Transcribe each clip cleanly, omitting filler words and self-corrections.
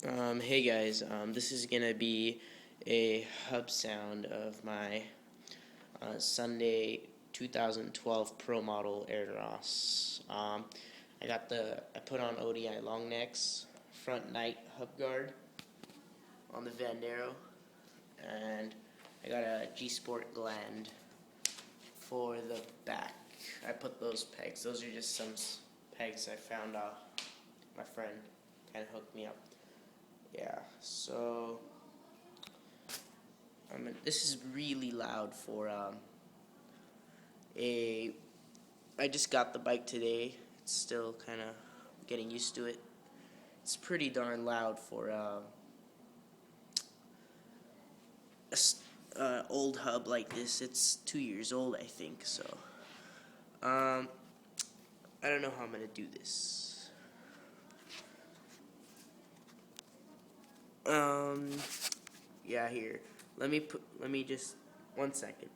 Hey guys, this is gonna be a hub sound of my Sunday 2012 Pro Model Air Ross. I put on ODI long necks, front night hub guard on the Vandero, and I got a G Sport gland for the back. I put those pegs. Those are just some pegs I found. My friend kind of hooked me up. Yeah, so this is really loud for I just got the bike today. It's still kind of getting used to it. It's pretty darn loud for old hub like this. It's 2 years old, I think. So I don't know how I'm gonna do this. Yeah, here. Let me just 1 second.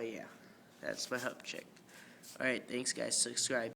Yeah, that's my hub check. Alright, thanks guys. Subscribe.